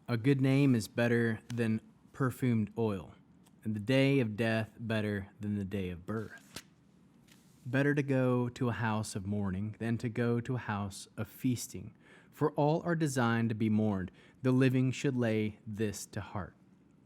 A good name is better than perfumed oil, and the day of death better than the day of birth. Better to go to a house of mourning than to go to a house of feasting, for all are designed to be mourned. The living should lay this to heart.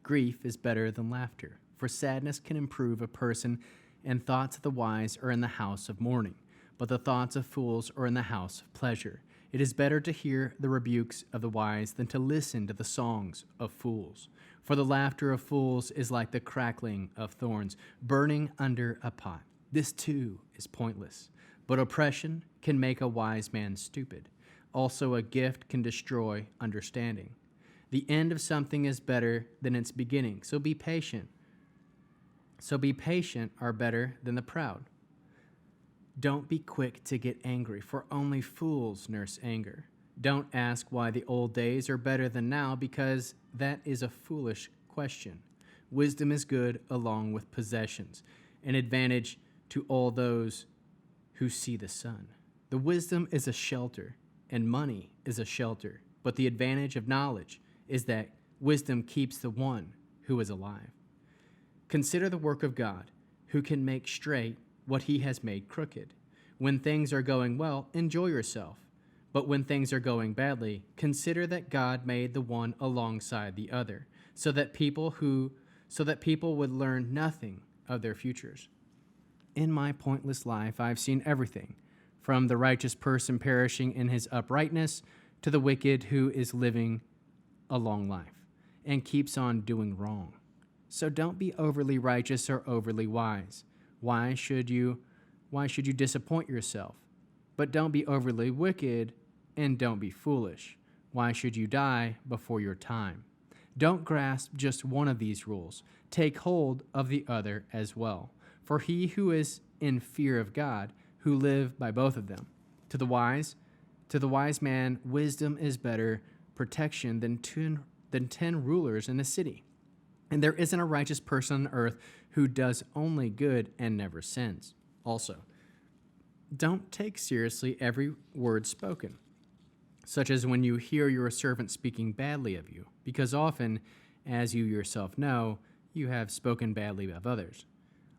Grief is better than laughter, for sadness can improve a person, and thoughts of the wise are in the house of mourning, but the thoughts of fools are in the house of pleasure. It is better to hear the rebukes of the wise than to listen to the songs of fools. For the laughter of fools is like the crackling of thorns, burning under a pot. This too is pointless, but oppression can make a wise man stupid. Also, a gift can destroy understanding. The end of something is better than its beginning, so be patient. Are better than the proud. Don't be quick to get angry, for only fools nurse anger. Don't ask why the old days are better than now, because that is a foolish question. Wisdom is good along with possessions, an advantage to all those who see the sun. The wisdom is a shelter, and money is a shelter, but the advantage of knowledge is that wisdom keeps the one who is alive. Consider the work of God, who can make straight what he has made crooked. When things are going well, enjoy yourself. But when things are going badly, consider that God made the one alongside the other, so that people would learn nothing of their futures. In my pointless life, I've seen everything, from the righteous person perishing in his uprightness to the wicked who is living a long life and keeps on doing wrong. So don't be overly righteous or overly wise. Why should you disappoint yourself? But don't be overly wicked, and don't be foolish. Why should you die before your time? Don't grasp just one of these rules. Take hold of the other as well. For he who is in fear of God, who live by both of them. To the wise man, wisdom is better protection than 10 rulers in a city. And there isn't a righteous person on earth who does only good and never sins. Also, don't take seriously every word spoken, such as when you hear your servant speaking badly of you, because often, as you yourself know, you have spoken badly of others.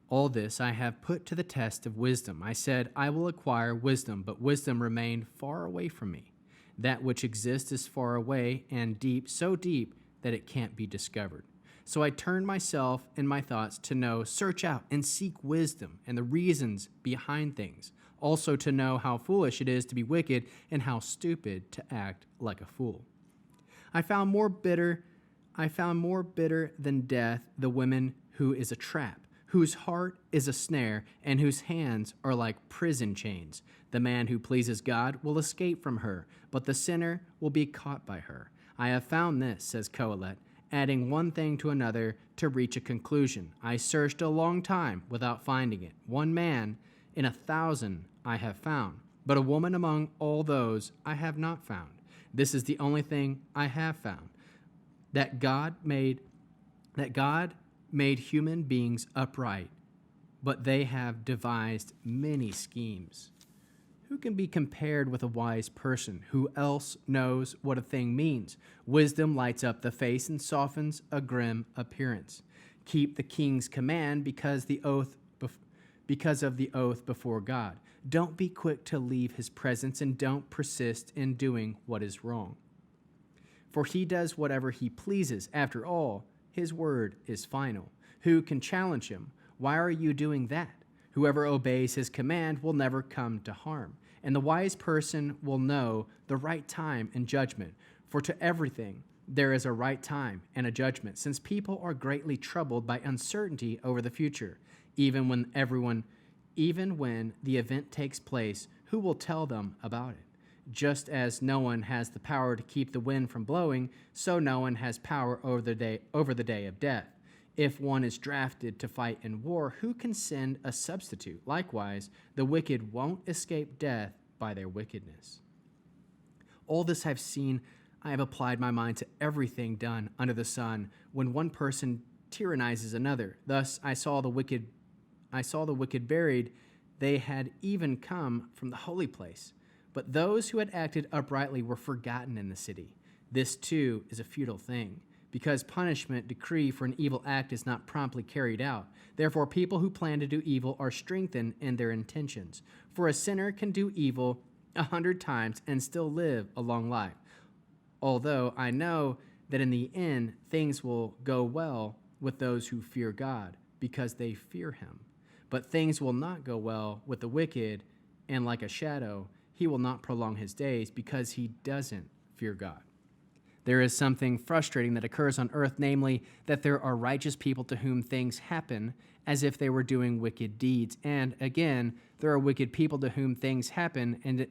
All this I have put to the test of wisdom. I said, I will acquire wisdom, but wisdom remained far away from me. That which exists is far away and deep, so deep that it can't be discovered. So I turned myself and my thoughts to know, search out and seek wisdom and the reasons behind things, also to know how foolish it is to be wicked and how stupid to act like a fool. I found more bitter than death the woman who is a trap, whose heart is a snare, and whose hands are like prison chains. The man who pleases God will escape from her, but the sinner will be caught by her. I have found this, says Kohelet, adding one thing to another to reach a conclusion. I searched a long time without finding it. One man in 1,000 I have found, but a woman among all those I have not found. This is the only thing I have found, that God made human beings upright, but they have devised many schemes. Who can be compared with a wise person? Who else knows what a thing means? Wisdom lights up the face and softens a grim appearance. Keep the king's command because of the oath before God. Don't be quick to leave his presence, and don't persist in doing what is wrong. For he does whatever he pleases. After all, his word is final. Who can challenge him? Why are you doing that? Whoever obeys his command will never come to harm, and the wise person will know the right time and judgment. For to everything there is a right time and a judgment, since people are greatly troubled by uncertainty over the future. Even when the event takes place, who will tell them about it? Just as no one has the power to keep the wind from blowing, so no one has power over the day of death. If one is drafted to fight in war, who can send a substitute? Likewise, the wicked won't escape death by their wickedness. All this I've seen, I have applied my mind to everything done under the sun, when one person tyrannizes another. Thus I saw the wicked buried. They had even come from the holy place. But those who had acted uprightly were forgotten in the city. This too is a futile thing, because punishment decree for an evil act is not promptly carried out. Therefore, people who plan to do evil are strengthened in their intentions. For a sinner can do evil 100 times and still live a long life. Although I know that in the end things will go well with those who fear God, because they fear him. But things will not go well with the wicked, and like a shadow, he will not prolong his days, because he doesn't fear God. There is something frustrating that occurs on earth, namely that there are righteous people to whom things happen as if they were doing wicked deeds. And again, there are wicked people to whom things happen and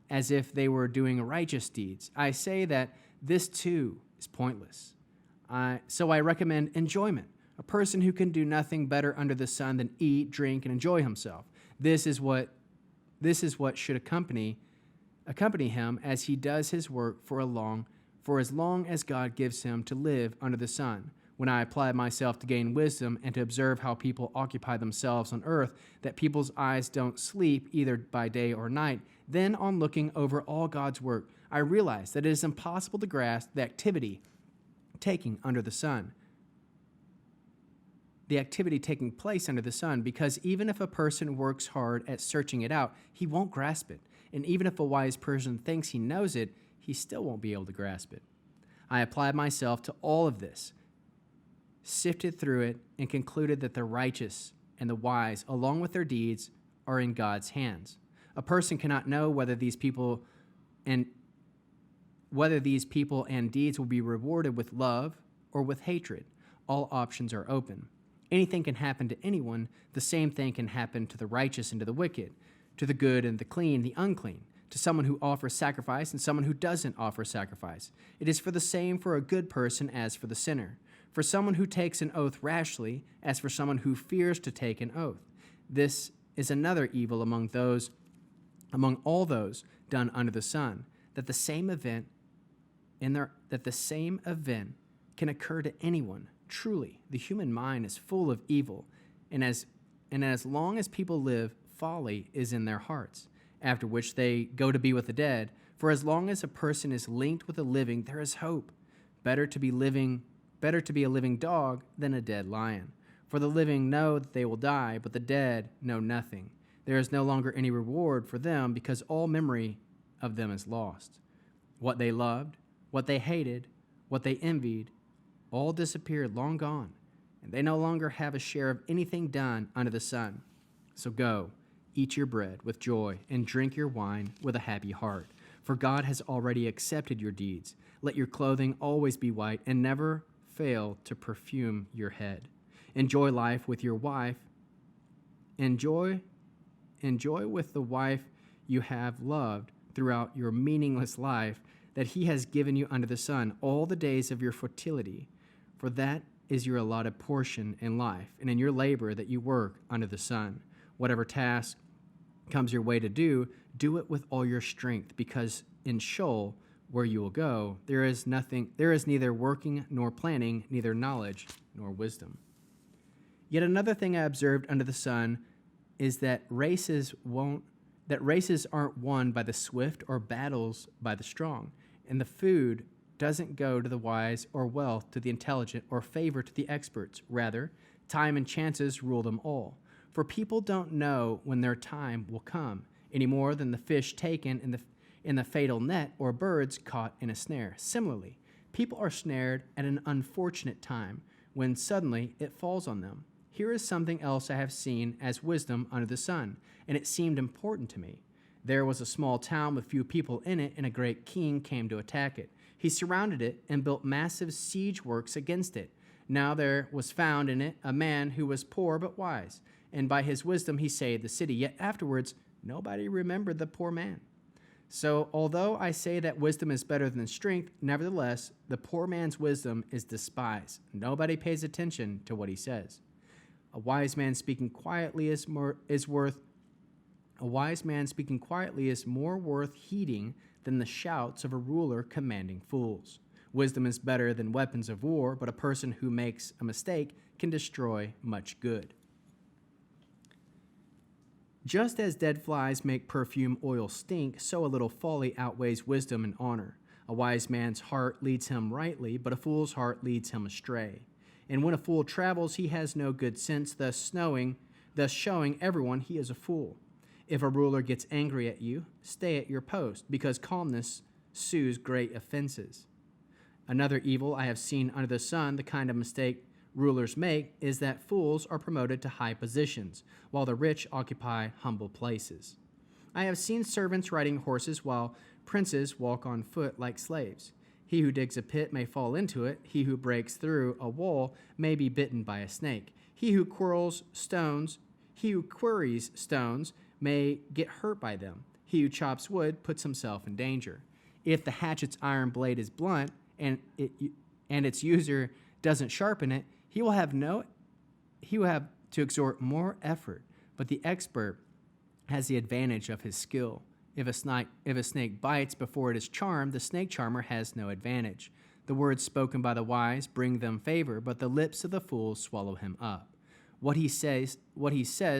as if they were doing righteous deeds. I say that this too is pointless. So I recommend enjoyment. A person who can do nothing better under the sun than eat, drink, and enjoy himself. This is what should accompany him as he does his work for as long as God gives him to live under the sun. When I apply myself to gain wisdom and to observe how people occupy themselves on earth, that people's eyes don't sleep either by day or night, then on looking over all God's work, I realize that it is impossible to grasp the activity taking place under the sun, because even if a person works hard at searching it out, he won't grasp it. And even if a wise person thinks he knows it, he still won't be able to grasp it. I applied myself to all of this, sifted through it, and concluded that the righteous and the wise, along with their deeds, are in God's hands. A person cannot know whether these people and deeds will be rewarded with love or with hatred. All options are open. Anything can happen to anyone. The same thing can happen to the righteous and to the wicked, to the good and the clean, the unclean, to someone who offers sacrifice and someone who doesn't offer sacrifice. It is for the same for a good person as for the sinner, for someone who takes an oath rashly as for someone who fears to take an oath. This is another evil among all those done under the sun, that the same event can occur to anyone. Truly, the human mind is full of evil, and as long as people live, folly is in their hearts, after which they go to be with the dead. For as long as a person is linked with the living, there is hope. Better to be a living dog than a dead lion. For the living know that they will die, but the dead know nothing. There is no longer any reward for them, because all memory of them is lost. What they loved, what they hated, what they envied, all disappeared, long gone, and they no longer have a share of anything done under the sun. So go, eat your bread with joy, and drink your wine with a happy heart, for God has already accepted your deeds. Let your clothing always be white, and never fail to perfume your head. Enjoy life with your wife. Enjoy with the wife you have loved throughout your meaningless life that he has given you under the sun, all the days of your fertility, for that is your allotted portion in life, and in your labor that you work under the sun. Whatever task comes your way to do, do it with all your strength, because in Sheol, where you will go, there is neither working nor planning, neither knowledge nor wisdom. Yet another thing I observed under the sun is that races aren't won by the swift or battles by the strong, and the food doesn't go to the wise or wealth to the intelligent or favor to the experts. Rather, time and chances rule them all. For people don't know when their time will come, any more than the fish taken in the fatal net or birds caught in a snare. Similarly, people are snared at an unfortunate time when suddenly it falls on them. Here is something else I have seen as wisdom under the sun, and it seemed important to me. There was a small town with few people in it, and a great king came to attack it. He surrounded it and built massive siege works against it. Now there was found in it a man who was poor but wise, and by his wisdom he saved the city. Yet afterwards nobody remembered the poor man. So although I say that wisdom is better than strength, nevertheless the poor man's wisdom is despised. Nobody pays attention to what he says. A wise man speaking quietly is more worth heeding than the shouts of a ruler commanding fools. Wisdom is better than weapons of war, but a person who makes a mistake can destroy much good. Just as dead flies make perfume oil stink, so a little folly outweighs wisdom and honor. A wise man's heart leads him rightly, but a fool's heart leads him astray. And when a fool travels, he has no good sense, thus showing everyone he is a fool. If a ruler gets angry at you, stay at your post, because calmness soothes great offenses. Another evil I have seen under the sun, the kind of mistake rulers make, is that fools are promoted to high positions, while the rich occupy humble places. I have seen servants riding horses, while princes walk on foot like slaves. He who digs a pit may fall into it. He who breaks through a wall may be bitten by a snake. He who queries stones may get hurt by them. He who chops wood puts himself in danger. If the hatchet's iron blade is blunt and its user doesn't sharpen it, he will have to exert more effort, but the expert has the advantage of his skill. If a snake bites before it is charmed, the snake charmer has no advantage. The words spoken by the wise bring them favor, but the lips of the fool swallow him up. What he says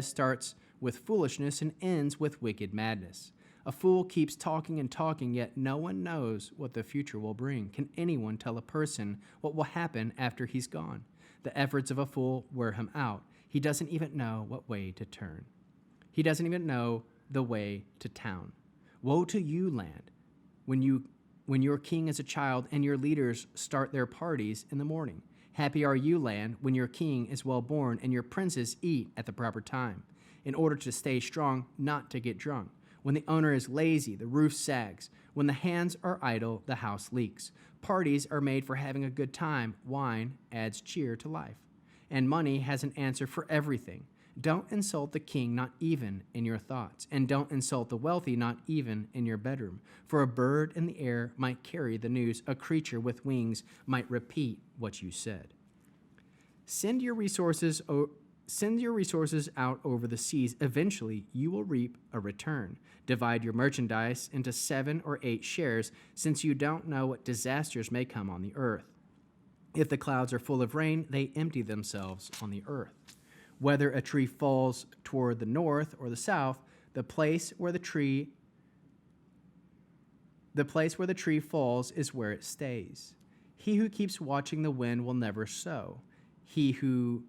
starts with foolishness and ends with wicked madness. A fool keeps talking and talking, yet no one knows what the future will bring. Can anyone tell a person what will happen after he's gone? The efforts of a fool wear him out. He doesn't even know what way to turn. He doesn't even know the way to town. Woe to you, land, when your king is a child and your leaders start their parties in the morning. Happy are you, land, when your king is well born and your princes eat at the proper time, in order to stay strong, not to get drunk. When the owner is lazy, the roof sags. When the hands are idle, the house leaks. Parties are made for having a good time. Wine adds cheer to life. And money has an answer for everything. Don't insult the king, not even in your thoughts. And don't insult the wealthy, not even in your bedroom. For a bird in the air might carry the news. A creature with wings might repeat what you said. Send your resources out over the seas. Eventually, you will reap a return. Divide your merchandise into 7 or 8 shares, since you don't know what disasters may come on the earth. If the clouds are full of rain, they empty themselves on the earth. Whether a tree falls toward the north or the south, the place where the tree falls is where it stays. He who keeps watching the wind will never sow. He who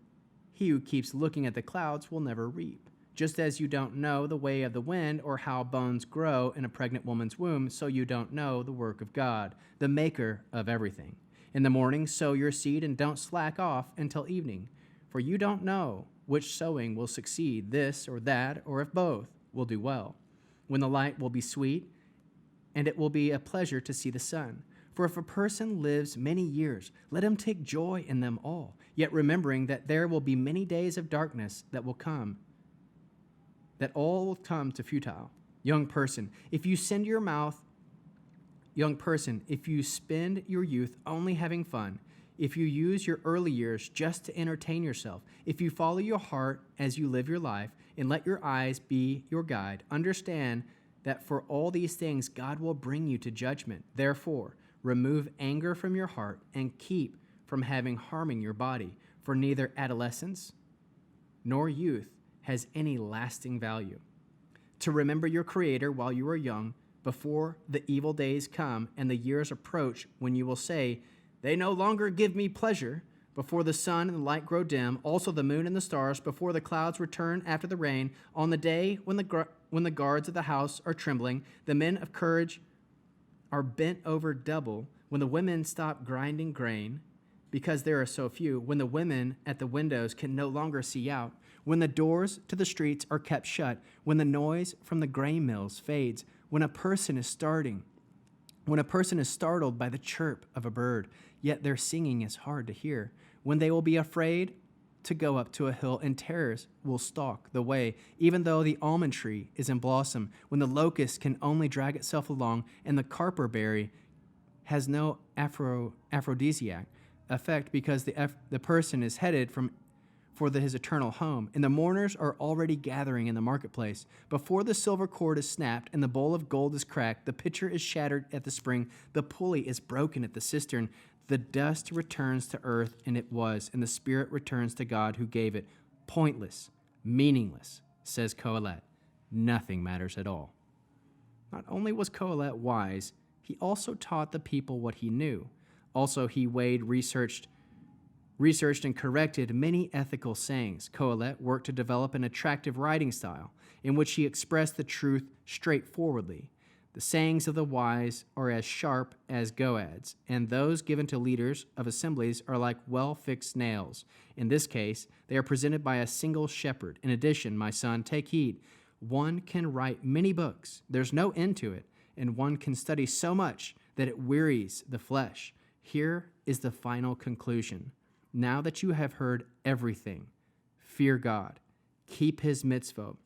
keeps looking at the clouds will never reap. Just as you don't know the way of the wind or how bones grow in a pregnant woman's womb, so you don't know the work of God, the maker of everything. In the morning, sow your seed and don't slack off until evening, for you don't know which sowing will succeed, this or that, or if both will do well. When the light will be sweet, and it will be a pleasure to see the sun. For if a person lives many years, let him take joy in them all, yet remembering that there will be many days of darkness that all will come to futile. Young person, if you spend your youth only having fun, if you use your early years just to entertain yourself, if you follow your heart as you live your life, and let your eyes be your guide, understand that for all these things God will bring you to judgment. Therefore, remove anger from your heart and keep from harming your body, for neither adolescence nor youth has any lasting value. To remember your Creator while you are young, before the evil days come and the years approach when you will say, "They no longer give me pleasure," before the sun and the light grow dim, also the moon and the stars, before the clouds return after the rain, on the day when the guards of the house are trembling, the men of courage are bent over double, when the women stop grinding grain because there are so few, when the women at the windows can no longer see out, when the doors to the streets are kept shut, when the noise from the grain mills fades, when a person is startled by the chirp of a bird, yet their singing is hard to hear, when they will be afraid to go up to a hill and terrors will stalk the way, even though the almond tree is in blossom, when the locust can only drag itself along and the carperberry has no aphrodisiac effect because the person is headed for his eternal home, and the mourners are already gathering in the marketplace. Before the silver cord is snapped and the bowl of gold is cracked, the pitcher is shattered at the spring, the pulley is broken at the cistern, the dust returns to earth, and the spirit returns to God who gave it. Pointless, meaningless, says Kohelet. Nothing matters at all. Not only was Kohelet wise, He also taught the people what he knew. Also, he weighed, researched, and corrected many ethical sayings. Kohelet worked to develop an attractive writing style in which he expressed the truth straightforwardly. The sayings of the wise are as sharp as goads, and those given to leaders of assemblies are like well-fixed nails. In this case, they are presented by a single shepherd. In addition, my son, take heed. One can write many books. There's no end to it, and one can study so much that it wearies the flesh. Here is the final conclusion. Now that you have heard everything, fear God, keep his mitzvot.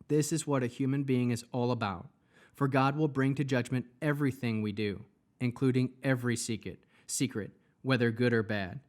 This is what a human being is all about. For God will bring to judgment everything we do, including every secret, whether good or bad.